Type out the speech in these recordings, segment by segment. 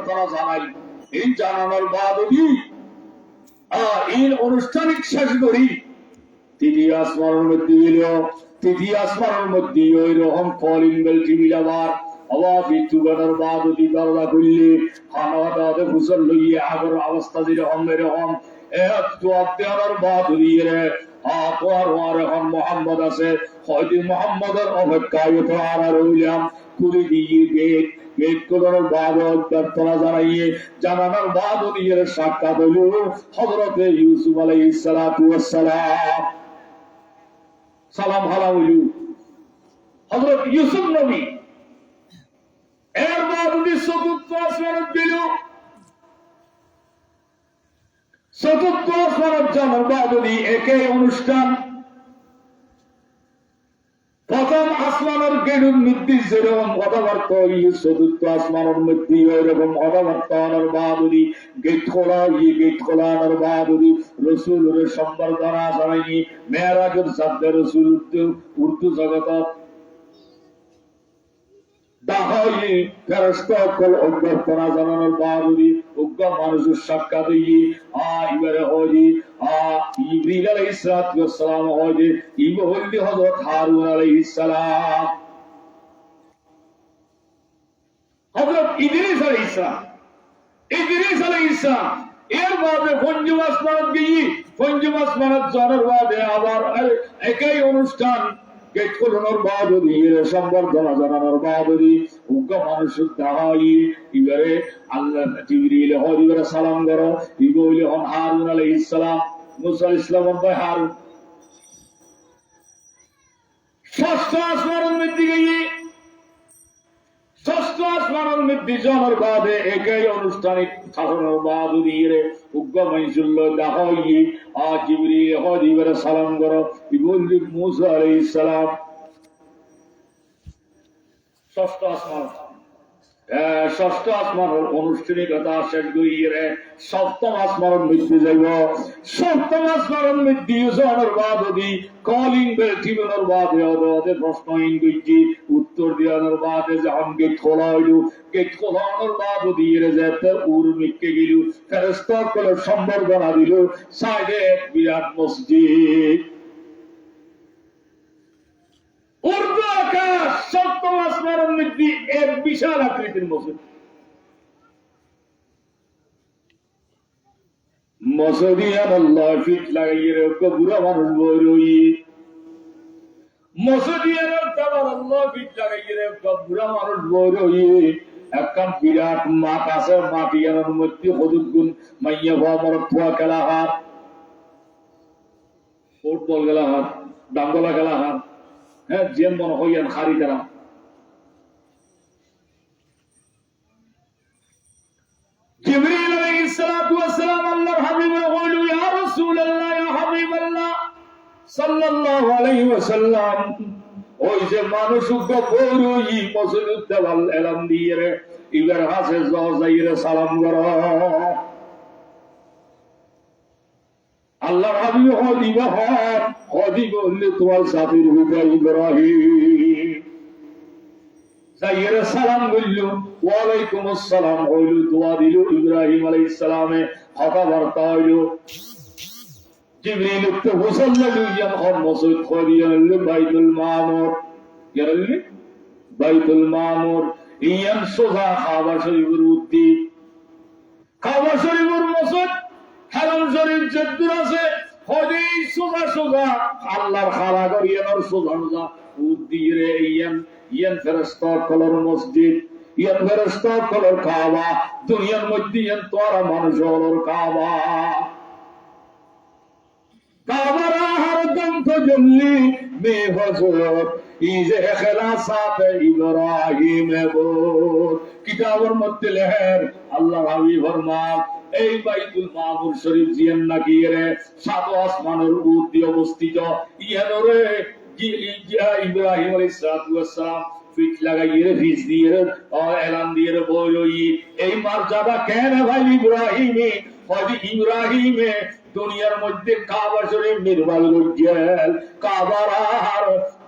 অভ্যর্থনা জানাই। এই জানানোর বাদী এই আনুষ্ঠানিক শেষ করি। তৃতীয় আসমানের মধ্যে গেল, তৃতীয় আসমানের মধ্যে ওই রকম কলিং বেল টিভি আবার আবার বিদ্যুগানের বাদী দরজা খুললে খানাতে ফুসল লইয়ে আগর অবস্থা যেরকম এরকম একটু অধ্যয়নের বাদী রে এখন মোহাম্মদ আছে, হয়তো মোহাম্মদের অপেক্ষায় আর রইলাম। খুলে দিয়ে গেট গেট খোলার বাদ অভ্যর্থনা জানাইয়ে জানানোর বাদ নিজের সাক্ষাৎ হইল হযরতে ইউসুফ আলাইহিস সালাতু ওয়াস সালাম। সালাম হালা হইল হযরত ইউসুফ নবী। এর বাদ চতুর্থ আসমানের দিল, চতুর্থ আসমানের জানার বাদী একই অনুষ্ঠান। প্রথম আসমানের গেরুর নির্দেশ যেরকম কথাবার্তা চতুর্থ আসমানের মধ্যে ওইরকম কথাবার্তার বাদী গেট খোলা গেট খোলানোর বাদী রসুলের সম্বর্ধনা জানাইনি মেরাজের শব্দে রসুল উর্দু জগত অভ্যর্থনা জানানোর বাদী উগ্র মানুষের সাক্ষাৎ এবারে হয় ইব্রাহিম আলাইহিস সালাম হয় ইবহল্লি হযরত হারুন আলাইহিস সালাম, হযরত ইদ্রিস আলাইহিস সালাম, ইদ্রিস আলাইহিস সালাম। এর বাদে পঞ্চম আসমানত গিয়ে পঞ্চম আসমানত জানার বাদে আবার একই অনুষ্ঠান গেট খোলানোর বাদী সম্বর্ধনা জানানোর বাদী উগ্র মানুষের দাঁড়াই এবারে আল্লাহ জিবরিল হয় এবারে সালাম করো ইবহল্লি হন হারুন আলাইহিস সালাম, মুসা আলাইহিস সালাম ভাই হারুন। ষষ্ঠ আসমানের মধ্যে গিয়ে ষষ্ঠ আসমানের মধ্যে জানার বাদে একই অনুষ্ঠানিক থাকানোর বাদী উগ্র মানুষুল্ল দেখাই জিবরিল হয় এবারে সালাম করো ইবহল্লি মুসা আলাইহিস সালাম। ষষ্ঠ আসমান, ষষ্ঠ আসমানের আনুষ্ঠানিকতা শেষ করিয়ে সপ্তম আসমানের মধ্যে যাইব। সপ্তম আসমানের মধ্যে জানার বাদী কলিং বেল টিপনের বাদে ওদের প্রশ্ন ইংরেজি উত্তর দেওয়ানোর বাদে যখন গেট খোলা হইল গেট খোলানোর বাদী যেতে উর মিটকে গেল ফেরেশতা করে সম্বর্ধনা দিল সাইডে এক বিরাট মসজিদ। উর্দু আকাশ সপ্তম আসমানের মধ্যে এক বিশাল আকৃতির মসজিদ। মসজিদিয়ান আল্লাহ ফিট লাগাইয়ে বুড়া মানুষ বই রই মসজিদিয়ান আল্লাহ ফিট লাগাইয়ে বুড়া মানুষ বই রই একখান বিরাট মাঠ আছে মাটিয়ানোর মধ্যে হদুগুন মাইয়া ভাবর ফুয়া খেলা হাত ফুটবল খেলা হাত ডাঙ্গলা খেলা হাত হ্যাঁ যে মনে হইয়ান খারি তারা জিবরিল আলাইহিস সালাতু ওয়াস সালাম আল্লাহর হাবিবের কইল ইয়া রাসূলুল্লাহ ইয়া হাবিবাল্লাহ সাল্লাল্লাহু আলাইহি ওয়াসাল্লাম ওই যে মানুষ গবরই মসজিদ দেওয়াল এলাম দিয়ে রে ইবার হাসে যাইরে সালাম করো। আল্লাহর হাবিব হদিব বললে তোমার সাথীর হুদা ইব্রাহিম যাইরে সালাম কইল ওয়ালাইকুম আসসালাম হইল দোয়া দিল ইব্রাহিম আলাইহিস সালামে কথাবার্তা হইল। জিবরিল তো মুসাল্লাল্লাহু ইয়াম মসজিদ খরিয়াল বাইতুল মামুর ইয়াল বাইতুল মামুর ইয়ান সোজা কাবা শরীফের উদ্দি কাবা শরীফের মসজিদ হারাম শরীফ যেদূর আছে হদি সোজা সোজা আল্লাহর খারা করিয়ার সোজা সোজা উদ্দি রে ইয়ান ফেরেশতা কলর মসজিদ ইয়ান ফেরেশতা কলর কাবা দুনিয়ার মধ্যে ইয়ান তোরা মানুষের কাবা কাবারা হরদম তজল্লি মে হযরত ইজে ইখলাসাত ইব্রাহিম বহুত কিতাবের মধ্যে লেখেন আল্লাহ হাবিব ফরমান এই বাইতুল মামুর শরীফ জিয়ান নাকি রে সাত আসমানের উপরে অবস্থিত ইয়ানরে ইব্রাহিম আলাইহিস সালাতু ওয়াস সালাম ফিট লাগাইয়ে ফিস দিয়ে এলান দিয়ে বলই এই মর্যাদা কেন ভাই ইব্রাহিমে হযরত ইব্রাহিমে দুনিয়ার মধ্যে কাবা শরীফ নির্মাণ করেছেন কাবার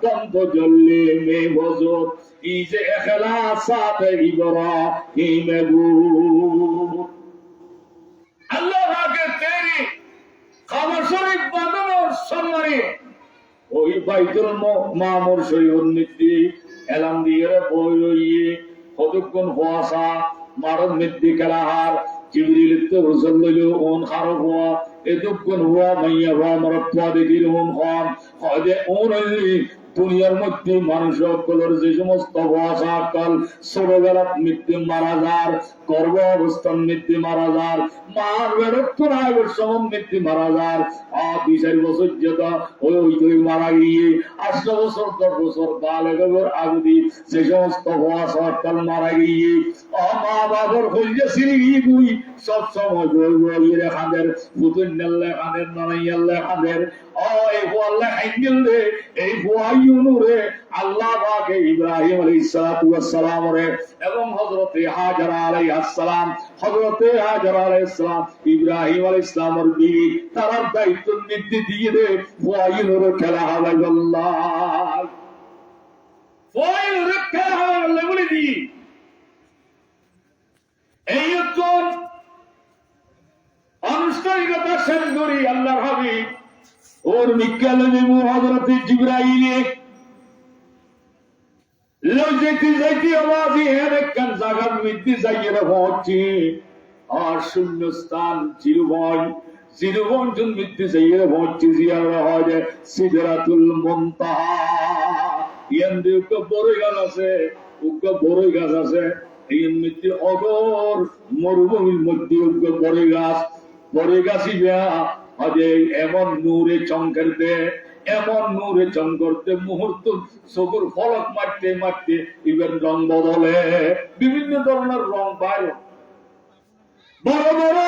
কন্ত জ্বললে মে হযরত ইজে ইখলাসাত ইব্রাহিম করে ওই বাইতুল মামুর শরীফের মধ্যে এলাম দিয়ে বই রইয়ে কতক্ষণ হওয়াশা মারদ মধ্যে খেলাহার জিবরিল তো রসুল লইল ওন খারো হওয়া এতক্ষণ হওয়া মাইয়া হওয়া মারদ পোয়া দেখিল ওন খান হয়তো ওন দুনিয়ার মধ্যে মানুষ সকলের যে সমস্ত ভাষা কাল ছোটবেলার মৃত্যু মারা যার গর্ভ অবস্থান মৃত্যু মারা যার মার বেড়ার সময় মৃত্যু মারা যার 2-4 বছর যেটা ওই মারা গিয়ে 8 বছর 10 বছর বালেগর আগুদি যে সমস্ত ভাষা কাল মারা গিয়ে মা বাবার হইলে সিঁড়ি গুই সব সময় বই বই খাদের পুতুল নেল্লে খাদের নানাইয়াল্লে খাদের এই বললে হাইঙ্গেল রে এই বুয়াইনুরে আল্লাহ পাকে ইব্রাহিম আলাইহিস সালাতু ওয়াস সালাম রে এবং হযরতে হাজারা আলাইহিস সালাম হযরতে হাজারা আলাইহিস সালাম ইব্রাহিম আলাইহিস সালামের বিবি তার দায়িত্ব নিতে দিয়ে রে বুয়াইনুরে খেলা হবে আল্লাহ বুয়াইনুরে খেলা হবে বলে দি এই তো আনুষ্ঠানিকতা শেষ করি আল্লাহর হাবিব और मिक्कल में हजरत जिब्राइल लो जेती आवाज है कन जगत मिट्टी जाइए पहुंची और शून्य स्थान जिरुवन जुन मिट्टी जाइए पहुंची जियारा हो जाए सिदरातुल मुंतहा यंदे को बड़े गाছ আছে উগ্র বড় গাছ আছে এই মিट्टी অগর মরুভূমির মধ্যে উগ্র বড় গাছই বেয়া আজে এমন নূরে চমকাতে এমন নূরে চমকাতে মুহূর্ত চকুর ফলক মারতে মারতে ইভেন রং বদলে বিভিন্ন ধরনের রং পায় বড় বড়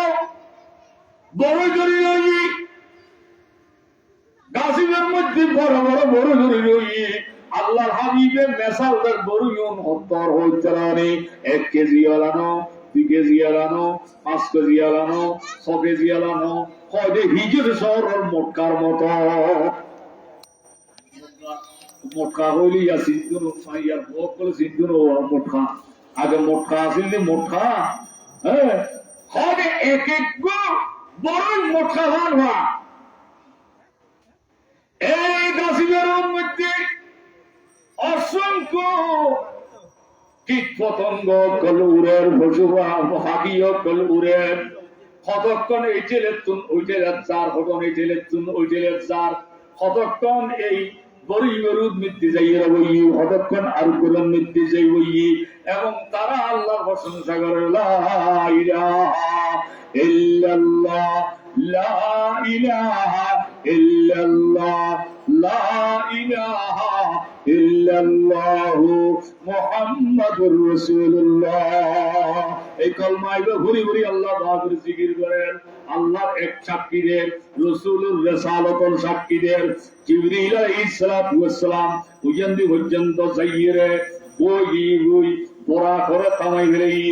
বড় জড়ি রই গাছের মধ্যে বড় বড় বড় জড়ি রই আল্লাহর হাবিবের মেসালদের বড় ইউন হত্তর হইতে রানে 1 কেজি আলানো 2 কেজি আলানো 5 কেজি আলানো 6 কেজি আলানো কয়দে হিজর শহরের মোটকার মতো মোটকা হইলি ইয়া সিন্ধুর ইয়ার বকল সিন্ধুর মোটকা আগে মোটকা আসলে মোটকা হ্যাঁ কয়দে এক এক গো বড় মোটকা হওয়া এই গাছের মধ্যে অসংখ্য কীট পতঙ্গ কলুরের পশুরা হাগিও কলুরের কতক্ষণ এই জেলের তুন ওই জেলের চার কতক্ষণ এই জেলের তুন ওই জেলের চার কতক্ষণ এই বড়ি গরুদ মৃত্যু যাইয়ে বই কতক্ষণ আর কোরআন মৃত্যু যাই বই এবং তারা আল্লাহর প্রশংসা করে লা ইলাহা ইল্লাল্লাহ লা ইলাহা ইল্লাল্লাহ লা ইলাহা ইল্লাল্লাহু মুহাম্মাদুর রাসূলুল্লাহ এই কলমায় ঘুরি ঘুরি আল্লাহ বাহাদুর জিকির করেন আল্লাহর এক সাক্ষী দেন রাসূলুর রিসালাতুল সাক্ষী দেন জিবরিল আলাইহিস সালাতু ওয়াস সালাম উজন্দি পর্যন্ত যাইয়ে ওই বড়া করে তামাই গেলেই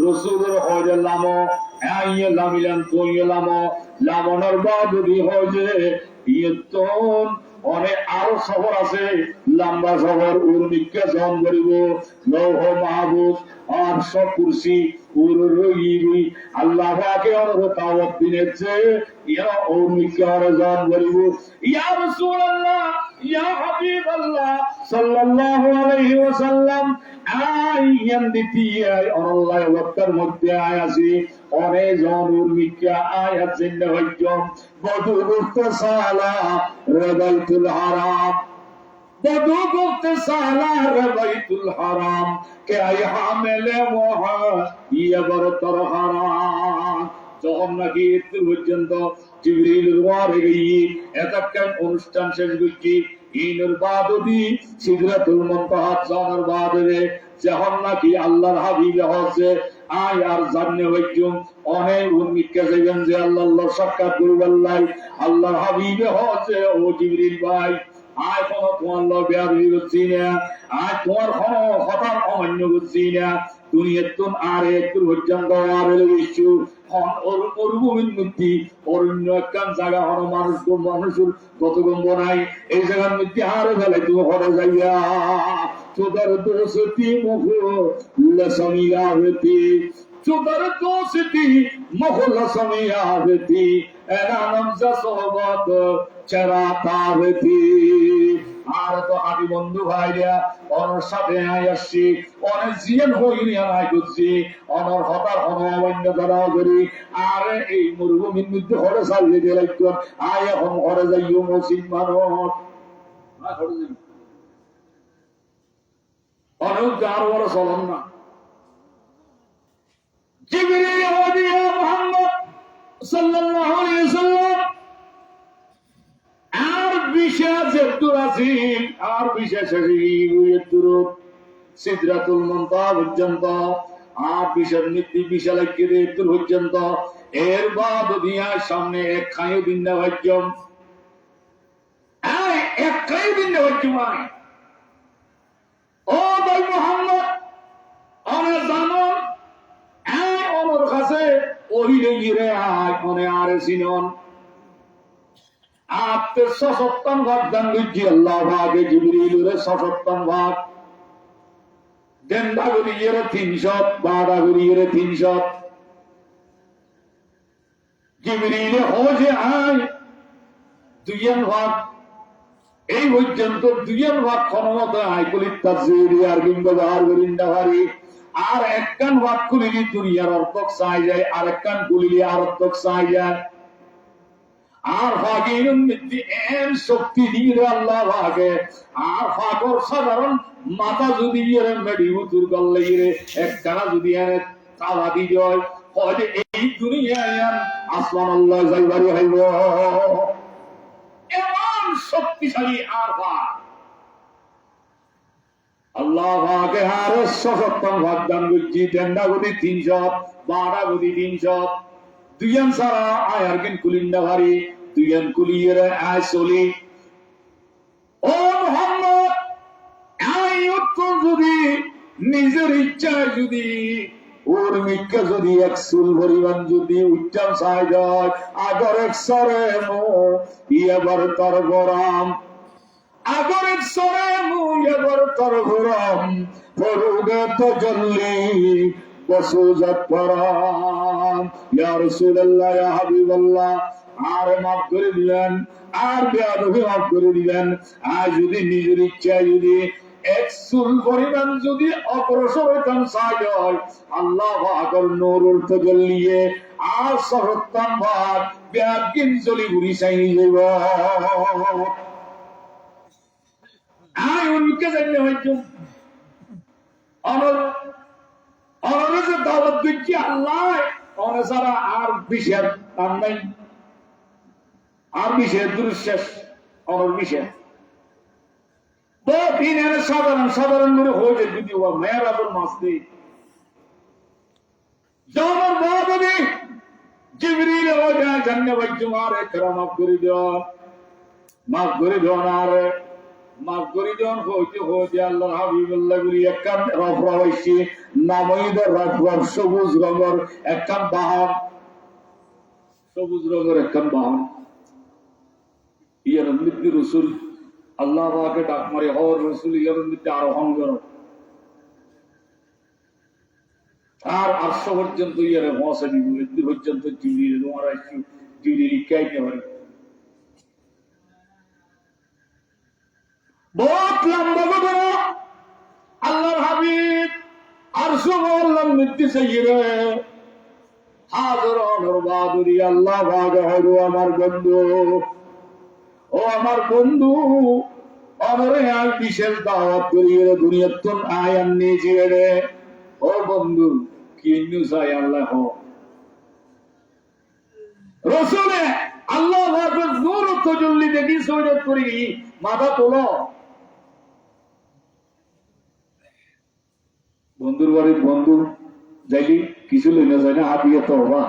রাসূলুর হজে লামো আইয়ে লামিলান তোয়ে লামনের বাদুদি হজে ইয়তন অনেক আরো শহর আছে লম্বা শহর উর্মিকা জন করিব লৌহ মাহবুব আর সব কুরসি উরুই আল্লাহ পাকে অনুরোধ দাওয়াত দিনেছে ইয়া উর্মিকা জন করিব ইয়া রাসূলুল্লাহ ইয়া হাবিবাল্লাহ সাল্লাল্লাহু আলাইহি ওয়াসাল্লাম আইয়ান দিতিয়াই আল্লাহ ওয়াক্তার মধ্যে আয়াসি অনেক জন উর্মিকা আয়াত জিন্না হইজম বদু গুফতা সালা রাবাইতুল হারাম বদু গুফতা সালা রাবাইতুল হারাম কে আই হামেলে ওয়া ইয়া বরতর হারাম যখন নাকি একটু পর্যন্ত জিবরিল ওয়ারে গিয়ে এতক্ষণ অনুষ্ঠান শেষ করছি ইনুর বাদুদি সিদরাতুল মুনতাহা জানার বাদে যখন নাকি আল্লাহর হাবিব হচ্ছে আয় আর জান্নে হইজুম অনেক উম্মিদকে যাবেন যে আল্লাহর সাক্ষাৎ করবেন আল্লাহর হাবিব হচ্ছে ও জিবরিল ভাই আয় কোন তোমার লগে বেয়াদবি করছি না আয় তোমার কোন কথার অমান্য করছি না দুনিয়াতুন আর একটু পর্যন্ত আর ইস্যু মরুভূমির মধ্যে অরণ্য একখান জায়গা হলো মানুষের কতগম্ব নাই এই জায়গার মধ্যে হারে ফেলে তুমি হরে যাইয়া তোদের দোষতি মুখ লসমিয়া হইতে চুদার দোস্তি মখলস মিয়াবতি এনানম যা সোহবত চেরাতাবতি। আর তো হাবি বন্ধু ভাইরা ওর সাথে আই আসছি অনেক জিয়ান হইনি আই করছি অনর হতার হনবন্য ধরাও করি। আর এই মরুভূমির মধ্যে হরে চালিয়ে গেলাই আয় এখন হরে যাইও মসিন মানুষ অনেক যার বড় চলন না। জিবরিল ওয়াদিয়া মুহাম্মদ সাল্লাল্লাহু আলাইহি ওয়াসাল্লাম আর বিশেষ একটুর আছি আর বিশেষ একটুর সিদরাতুল মুনতাহা পর্যন্ত আর বিশেষ নীতি বিশাল একটুর পর্যন্ত এর বাদ দিয়া সামনে এক খাই বিন্দা ভাজ্যম এক খাই বিন্দা ভাজ্যম ও ভাই মোহাম্মদ অনে জানো ওর কাছে ওহিরে গিরে আয় মনে আরে সিনন आपके 157 भाग दंगी अल्लाह भागे जिब्रील रे 157 भाग देंदा गुरी रे 300 बाड़ा गुरी रे 300 जिब्रील हो जे आय দুইয়ান ভাগ এই পর্যন্ত দুইয়ান ভাগ ক্ষমতা আয় কলি তাজসীর আর ব্যবহার করিন দাহারি আর একখান ভাগ কলি দুনিয়ার অর্থক চাই যায় আর একখান কলি আর অর্থক চাই যায়। আর ফাগের মধ্যে এর শক্তি দিয়ে আল্লাহ ভাগে আর ফাগর সাধারণ মাথা যদি এর মেডি উতুর করলে একখানা যদি এর তাওয়া দি যায় হয়তো এই দুনিয়ায় আসমান আল্লাহ যাইবারি হইব এমন শক্তিশালী আর ভাগ আল্লাহ ভাগে আর 157 ভাগ দান করছি দেন্ডা গতি 300 বাড়া গতি 300 দুইয়ান সারা আয় আরগেন কুলিন্ডা ভারী দুইয়ান কুলিয়ের আয় চলি। ও মোহাম্মদ আয় উত্তর যদি নিজের ইচ্ছায় যদি ওর মিক্কা যদি এক চুল পরিমাণ যদি উচ্চাম চাই যায় আগর এক সরে এবার তর গরম আগর এক সরে এবার তর গরম পরুগে তো জল্লি বসুজাত পরাম ইয়া রাসূলুল্লাহ ইয়া হাবিবাল্লাহ আর মাফ করে দিলেন আর বেয়াদবি মাফ করে দিলেন। আর যদি নিজের ইচ্ছায় যদি এক চুল পরিমাণ যদি অগ্রসর হইতাম চাই হয় আল্লাহ পাকের নূরুল তাজাল্লিয়ে আর ৭৭ ভাগ বেয়াদগিন চলি ঘুরি চাই যাইব আয় উনকে জানলে হয়তো অনরে যে দাওয়াত দিচ্ছি আল্লাহ অনে ছাড়া আর বিশেষ নাম নাই আর বিশেষ দুর্শেষ অনর বিশেষ সাধারণ সাধারণ করে হয়ে যায় যদি ও মেয়েরাজের মাসতে যাওয়ার বাদে জিবরিল হয়ে যায় জান্নে ভাই তোমার একরা মাফ করে দেওয়া মাফ করে দেওয়া আর মাফ করে দেওয়ান হইতে হইতে আল্লাহ হাবিবুল্লাহ গুলি একখান রফরা হয়েছে নামইদের রফর সবুজ রঙের একখান বাহন সবুজ রঙের একখান বাহন ইয়ার মৃত্যু রসুল আল্লাহ পাকে ডাক মারে হর রসুল ইয়ার মৃত্যু আরোহণ করো আর ৮০০ পর্যন্ত ইয়ারে পৌঁছে দিব মৃত্যু পর্যন্ত জিবরিল তোমার জিবরিল ইকাইতে পারে বহুত লম্বা ঘটনা। আল্লাহর হাবিব আরশে বললাম মৃত্যু সাইয়্যিদে হাজার অনর বাদুরি আল্লাহ ভাগে হলো আমার বন্ধু ও আমার বন্ধু অনরে আর বিশেষ দাওয়াত করিয়ে দুনিয়াতুন আয়ান নিয়ে রে ও বন্ধু কি নিউসাই আল্লাহ রসুলে আল্লাহ ভাগে নূর তাজাল্লি দেখি সৈয়দ করি মাথা তোলো বন্ধুর বাড়ির বন্ধু যাইলি কিছু লইনা যায় না হাত দিয়ে তো হবা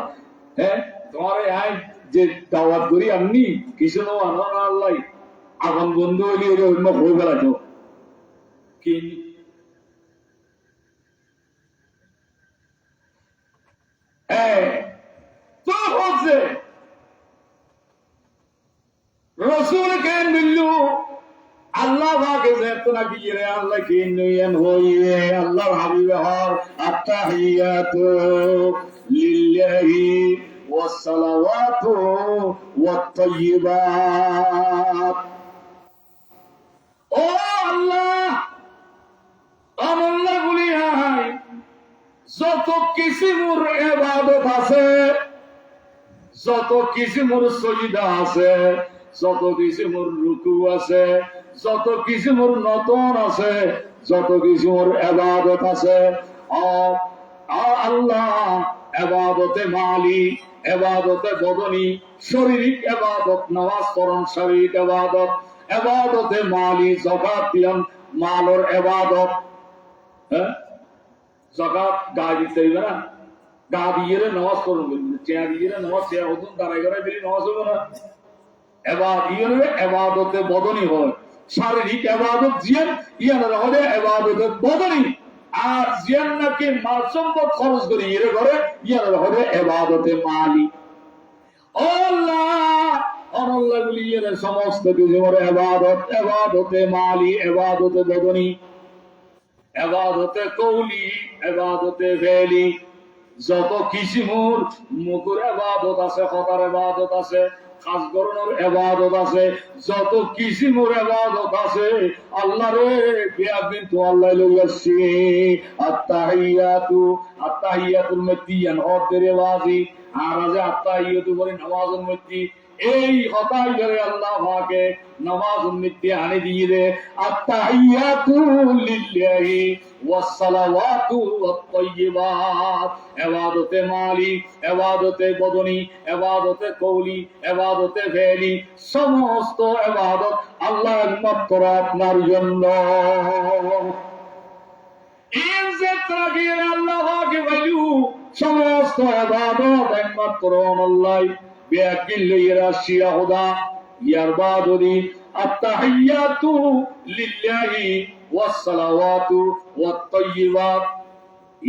হ্যাঁ তোমার আয় যে দাওয়াত করি আপনি কিছু নো আনো না আল্লাহ আপন বন্ধু হইলে অন্য হয়ে বেড়াতো কি তো হচ্ছে রসুল কেন দিল্লু আল্লাহ ভাগে যেত নাকি রে আল্লাহ কি নইয়েন হইয়ে আল্লাহর হাবিবে হর আত্তাহিয়াতু লিল্লাহি ওয়াসসালাওয়াতু ওয়াত-তাইয়্যিবাত। ও আল্লাহ, আমল্লাহগুলি হাই যত কিসিমুর ইবাদত আছে, যত কিসিমুর সজদা আছে, যত কিসিমুর রুকু আছে, যত কিসিমুর নতন আছে, যত কিসিমুর ইবাদত আছে, আল্লাহ ইবাদতে মালি, ইবাদতে বদনি, শারীরিক ইবাদত, নামাজ পড়ন শারীরিক ইবাদত, ইবাদতে মালি যাকাত দিলাম মালের ইবাদত। যাকাত গা দিতে হইবে না, গা দিয়ে নামাজ পড়বেন, চেয়ার দিয়ে নামাজ, চেয়ার হতুন দাঁড়াই দাঁড়াই বেরিয়ে নামাজ হবে না। এবাদতে বদনি হয়, শারীরিক এবাদত জিয়ান ইয়ানের হলে এবাদতে বদনি, আর জিয়ান নাকি মাল সম্পদ খরচ করে ইয়ে করে ইয়ানের হলে এবাদতে মালি। আল্লাহ অনল্লাহগুলি এর সমস্ত কিছু এবাদত, এবাদতে মালি, এবাদতে বদনি, এবাদতে কৌলি, এবাদতে ফেলি, যত কিসিমুর মুকুর এবাদত আছে, কথার এবাদত আছে, খাস গরনের এবাদত আছে, যত কিসিমুর এবাদত আছে, আল্লাহ রে বিয়াদিন তো আল্লাহ লই আসছে। আত্তাহিয়াতু, আত্তাহিয়াতুল মধ্যিয়ান অর্ধের বাজি, আর আজ আত্তাহিয়াতু বলে নামাজের মধ্যে, এই হতাই ধরে আল্লাহ পাকে নামাজের মধ্যে আনি দিয়ে দে। আত্তাহিয়াতু লিল্লাহি ওয়াসসালাওয়াতু ওয়াত-তাইয়্যিবাত, ইবাদতে মালি, ইবাদতে বদনি, ইবাদতে কওলি, ইবাদতে ফেলি, সমস্ত ইবাদত আল্লাহ একমাত্র আপনার জন্য। এই যে তাগির আল্লাহ পাকে বলু সমস্ত ইবাদত একমাত্র আল্লাহ বেয়াকিল লইরা শিয়া খোদা ইয়ার বাদরি। আত্তাহিয়াতু লিল্লাহি ওয়াসসালাওয়াতু ওয়াত-তাইয়্যিবাত,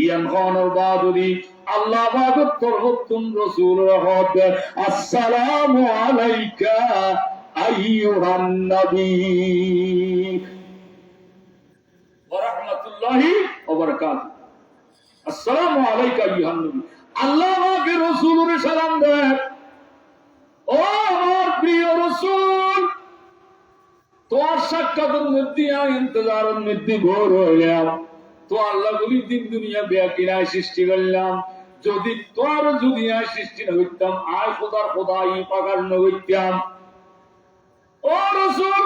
ইয়ান খানের বাদরি আল্লাহ বাদত তরহতুম রাসূল রহমত। আসসালামু আলাইকা আইয়ুহান নবী ওয়া রাহমাতুল্লাহি ওয়া বারাকাতুহু। আসসালামু আলাইকা আইয়ুহান নবী, আল্লাহ পাকের রাসূলের সালাম দেন। ও আমার প্রিয় রাসূল, তোমার সাক্ষাতের মধ্যে ইন্তজারের মধ্যে ভোর হইলাম, তো আল্লাহ বলি দিন দুনিয়া বেয়াকিনায় সৃষ্টি করলাম, যদি তোর যদি সৃষ্টি না হইতাম, আয় খোদার খোদা ই পাকার না হইতাম। ও রাসূল,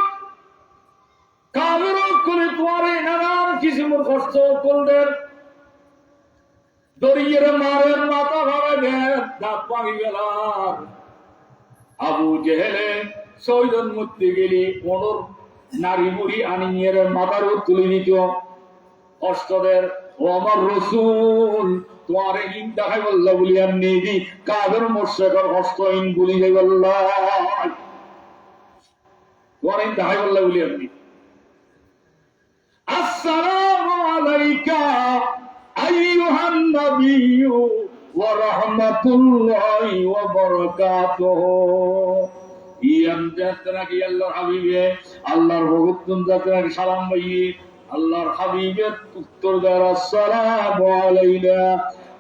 কাবের করে তোমার নানান কিসিমের কষ্ট করলেন, দরিয়ের মারের মাথা ভাঙা দেন, দাঁত ভাঙি গেলার। আবু জেহেলে ছয়জন মরতে গেলে 15 নারী বুড়ি আনিয়ে মাথার তুলে নিত কষ্টদের। ও আমার রাসূল, তোমার ইন দেখাই বললা বলি আমি দি কাদের মুশরিকের কষ্ট ইন বলি যাই বললা, তোমার ইন দেখাই বললা বলি আমি। আসসালামু আলাইকা আইয়ুহান নবিয়্যু ওয়া রাহমাতুল্লাহি ওয়া বারাকাতুহু। ইয়াম যাত্রা কি আল্লাহর হাবিবে, আল্লাহর ভগতুন যাত্রা কি সালাম ভাইয়ে, আল্লাহর হাবিবের উত্তর দেয় আসসালামু আলাইনা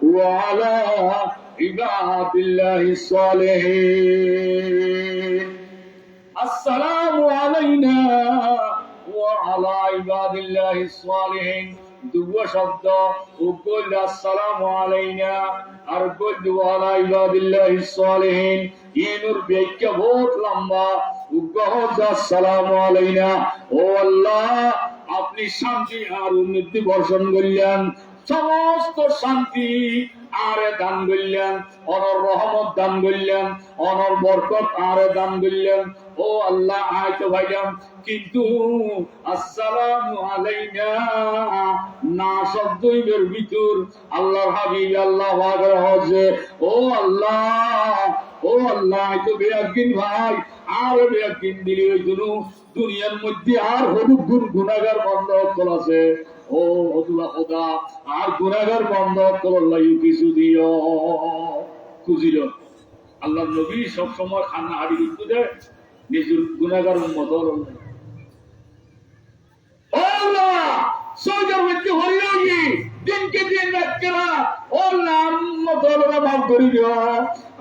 ওয়া আলা ইবাদিল্লাহিস সালিহিন। আসসালামু আলাইনা ওয়া আলা ইবাদিল্লাহিস সালিহিন, দুটো শব্দ, উগল আসসালামু আলাইনা আর গল ওয়ালা ইবাদিল্লাহিস সালিহিন। ইনুর ব্যাখ্যা বহুত লম্বা, উগল আসসালামু আলাইনা, ও আল্লাহ আপনি শান্তি আর উন্নতি বর্ষণ করলেন, সমস্ত শান্তি আরে দান করলেন, অনর রহমত দান করলেন, অনর বরকত আরে দান করলেন। ও আল্লাহ আয়তো ভাইলাম, কিন্তু আসসালামু আলাইনা না শব্দের ভিতর আল্লাহর হাবিব আল্লাহ পাকের হজে, ও আল্লাহ, ও আল্লাহ আয়তো বেয়াকিন ভাই, আর বেয়াকিন দিলি ওই দুনিয়ার মধ্যে আর হলুদ গুনাহগার বন্ধ কল আছে। ও অদুয়া খোদা, আর গুনাহগার বন্ধ করলাই কিছু দিও খুঁজিল। আল্লাহ নবী সব সময় খানা হাড়ি দিতে দেয় নিজের গুনাহগার উম্মত হল। ও আল্লাহ সৌদের মধ্যে হরিয়াগি দিনকে দিন রাখকে না ওর নাম মতো মাফ করে দিও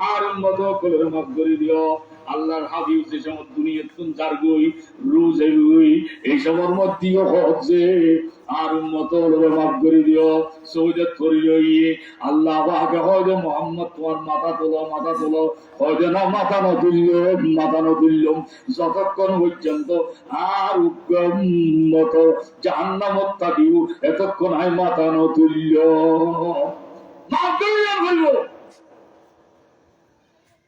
আর মতো করে মাফ করে দিও আল্লাহর হাবিব যে সময় দুনিয়ার তুন যার গই রোজ এগুই এই সময়ের মধ্যেও হচ্ছে আর উম্মত হলো মাফ করে দিও সৌজত করি লইয়ে আল্লাহ পাকে হয়তো মোহাম্মদ তোমার মাথা তোলো হয়তো না মাথা নতুল্য যতক্ষণ পর্যন্ত আর উম্মত জাহান্নামত থাকিও এতক্ষণ আই মাথা নতুল্য মাফ করিয়া বলবো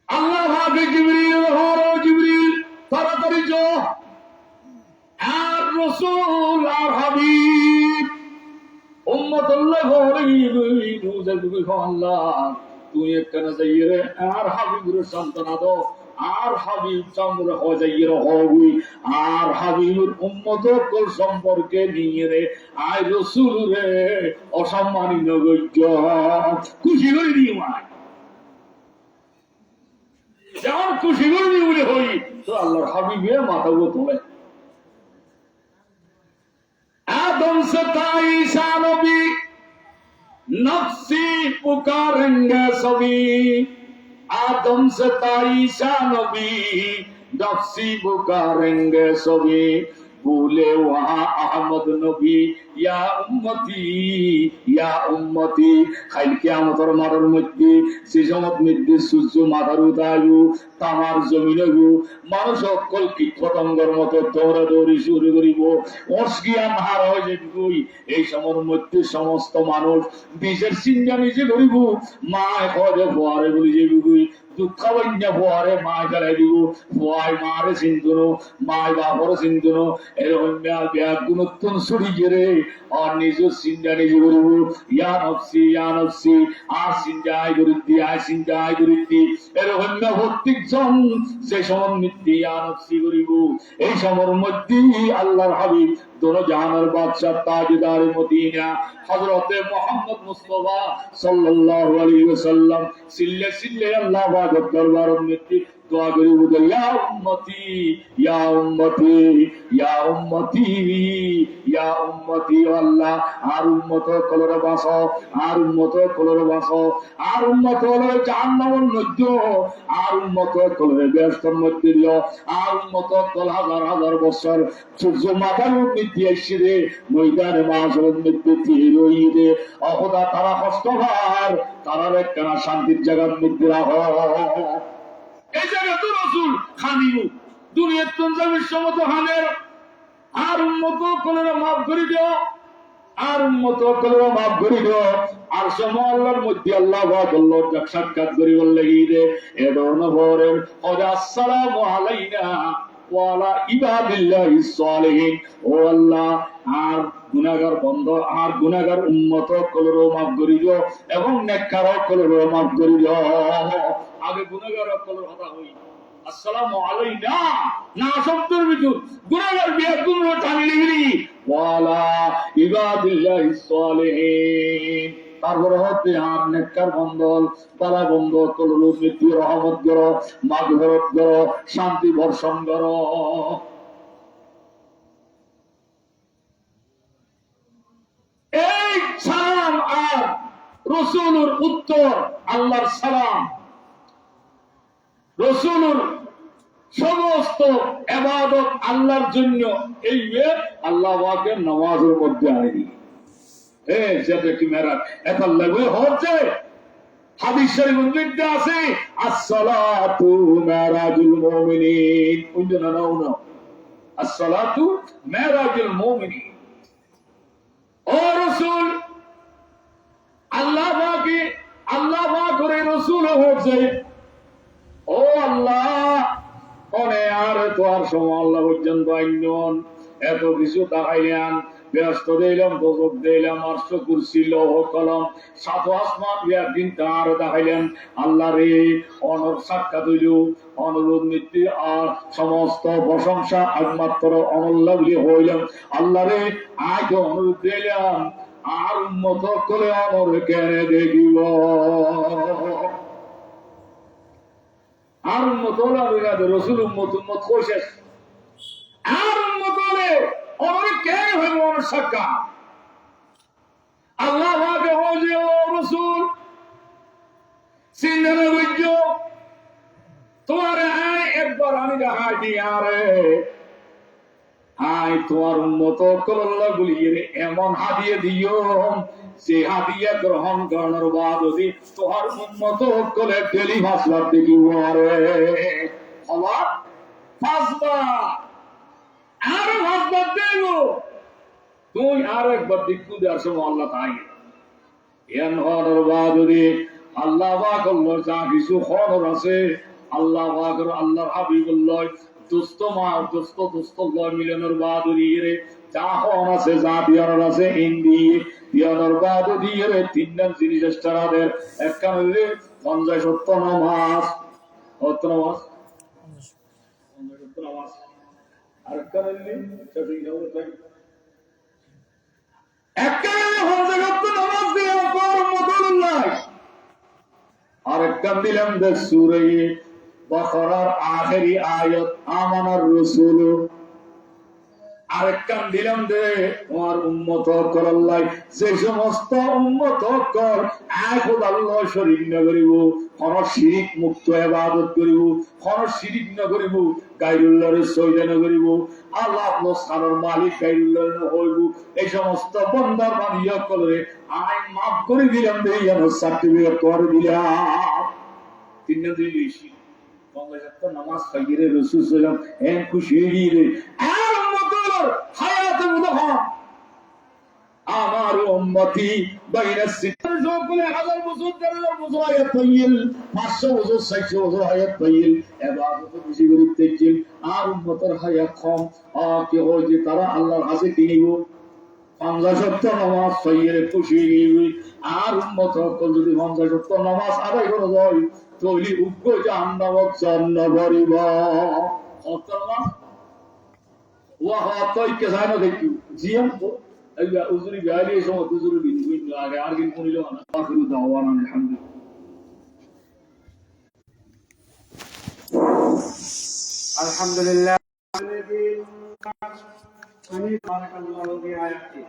আল্লাহ ভাবে জিবরিল তাড়াতাড়ি যাও আর রাসূল আর হাবিব উম্মতুল্লাহ আল্লাহ তুই একটা না যাইয়ে আর হাবিবের সন্তান দাও আর হাবিব চামড়া হজাইয়ের হবি আর হাবিবের উম্মত কল সম্পর্কে নিয়ে রে আয় রাসূল রে অসম্মানিত গজ্য খুশি করে দিও মায় যেমন খুশি করে দিই বলে হই তো আল্লাহর হাবিবে মাথা তোলে आदम से ताईशा नबी नफ्सी पुकारेंगे सभी आदम से ताईशा नबी नफ्सी पुकारेंगे सभी बोले वहां अहमद नबी या उम्मती খাইল কিয়ামতের মাঠের মধ্যে সে সময় মধ্যে সূর্য মাথার উঠাইবো তামার জমিনে মানুষ সকল কীট পতঙ্গের মতো দৌড়াদৌড়ি শুরু করিব অস্কিয়ান হার হয়ে যাবি এই সময়ের মধ্যে সমস্ত মানুষ বিষের চিন্তা নিজে করিব মায় কয়ে ভয়ারে বলি যাবি দুঃখ বন্যা ভয়ারে মায় ফেলাই দিব ভয় মারে চিন্তন মায় বাপরে চিন্তন এরকম ব্যাগ গুণত্তন ছড়ি গেলে আর নিজের চিন্তা নিজে করিব ইয়া নফসি আর চিন্তায় করিদ্দি এরকম প্রত্যেক জন যে সময় মৃত্যু ইয়া নফসি করিব এই সময়ের মধ্যে আল্লাহর হাবিব দোনো জাহানের বাদশাহ তাজদার মদিনা হযরতে মুহাম্মদ মুস্তাফা সাল্লাল্লাহু আলাইহি ওয়াসাল্লাম সিল্লে আল্লাহ পাক দরবারের মধ্যে দোয়া করি বলে ইয়া উম্মতি আল্লাহ আর উম্মত কলর বাসো আর উম্মত হলো জাহান্নামের মধ্যে আর উম্মত কলরে ব্যস্তর মধ্যে দিও আর উম্মত কল হাজার হাজার বছর সূর্য মাথার মধ্যে দিয়ে এসে ময়দানে মাসরের মধ্যে দিয়ে রইরে অহদা তারা কষ্টভার তারা একখানা শান্তির জায়গার মধ্যে রাখো এই জায়গা তো রাসূল খানিমু দুনিয়ার তঞ্জাবের সমত হানের আর উম্মত কলরে মাফ করে দিও আর উম্মত কলরে মাফ করে দিও আর সময় আল্লাহর মধ্যে আল্লাহ পাক আল্লাহর সাক্ষাৎ করি বললে রে এডন ভরের ওয়া আসসালামু আলাইনা ওয়া আলা ইবাদিল্লাহিস সালিহিন ও আল্লাহ আর গুনাহগার বন্ধ আর গুনাহগার উম্মত কলরে মাফ করে দিও এবং নেককার কলরে মাফ করে দিও আগে গুনাহগার কলরে কথা হই আসসালামু আলাইনা না শব্দের ভিতর গুনাহগার বিয়াকুন টানি লিগলি ওয়ালা ইবাদিল্লাহিস সালিহিন তারপরে হতে আর নেককার বন্ধল পালা বন্ধ কলর মৃত্যু রহমত করো মাগফিরাত করো শান্তি বর্ষণ করো এই সালাম আর রাসূলের উত্তর আল্লাহর সালাম রাসূলের সমস্ত ইবাদত আল্লাহর জন্য এই আল্লাহ পাকের নামাজের মধ্যে আইনি যেটা কি মেরাজ এটা লাগবে হচ্ছে হাদিস শরীফের মধ্যে আছে আসসালাতু মেরাজুল মুমিনিন বুঝনা নাও আসসালাতু মেরাজুল মুমিনিন ও রাসূল আল্লাহ পাকের রাসূল হচ্ছে ও আল্লাহ কোনে আর তো আর সময় আল্লাহ পর্যন্ত আইনন এত কিছু দেখাইলেন ব্যস্ত দিলাম দোজক দিলাম আরশ কুরসি লৌহ কলম সাত আসমান একদিন তার দেখাইলেন আল্লাহ রে অনর সাক্ষাৎ হইল অনুরোধ নীতি আর সমস্ত প্রশংসা একমাত্র অনল্লাভলি হইলাম আল্লাহ রে আজ অনুরোধ দিলাম আর উন্মত করে অনর কেনে দেখিব আর উন্মত হলে রসুল উম্মত শেষ আর উন্মত হলে অনেক কে হইব সাক্ষাৎ আল্লাহ পাকে হজে ও রাসূল সিন্নার বৈজ্ঞ তোমার আয় একবার আমি দেখাই দিয়ারে আয় তোমার উন্মত কল্লা গুলিয়ে এমন হাদিয়ে দিও যে হাদিয়া গ্রহণ করানোর বাদ যদি তোমার উন্মত কলে টেলি মাসলার দেখি আরে হওয়া ফাসবা আরো ফাসবা দেব তুই আর একবার দেখু দেওয়ার সময় আল্লাহ তাই এন হওয়ার বাদ যদি আল্লাহ পাক যা কিছু খবর আছে আল্লাহ পাক আল্লাহর হাবিবুল্লাহ দোস্ত মা দোস্ত লয় মিলনের বাদ দিয়ে যা হন আছে যা বিয়ার আছে হিন্দি বিয়ানোর বাদ দিয়ে তিনজন জিনিস স্টারাদের একখানে 50-70 নামাজ কত নামাজ 50-70 নামাজ আর একখানে একখানে 50-70 নামাজ দিয়ে মতলুল্লাহ আর একখান দিলাম যে সূরা বাকারার আখেরি আয়াত আমানার রাসূল আরেকখান দিলাম দে তোমার উম্মত করল্লাই যে সমস্ত উম্মত কর এখন আল্লাহ শরীক না করিব কোন শিরিক মুক্ত ইবাদত করিব কোন শিরিক না করিব গায়রুল্লাহর সজদা না করিব আল্লাহ সুবহানার মালিক গায়রুল্লাহ না হইব এই সমস্ত বান্দার বানিয়া করে আই maaf করে দিলাম দে যেন সার্টিফিকেট করে দিলাম তিন দিন বেশি নামাজ পাইরে রাসূল সাল্লাল্লাহু আলাইহি ওয়াসাল্লাম এন খুশি হইরে আর উম্মতের হায়াতে মুদহা আমার উম্মতি বাইনা সিত্তার সকলে 1000 বছর 1000 বছর হায়াত পাইল 500 বছর 600 বছর হায়াত পাইল ইবাদত বেশি করতে চাইল আর উম্মতের হায়াত কম কি হয় যে তারা আল্লাহর কাছে কিনিব 50-70 নামাজ পাইরে খুশি হইবে আর উম্মত সকল যদি 50-70 নামাজ আদায় করে যায় তৈলি উগ্র জাহান্নামত জন্ম করিব অতর্মা ওয়া হতই কে জানো দেখি জিএম তো আইয়া উজুরি গালি সময় উজুরি বিন লাগে আর কিন কোনিল না আখিরু দাওয়ানা আলহামদুলিল্লাহ আমি বারাকাল্লাহু ফি আয়াতি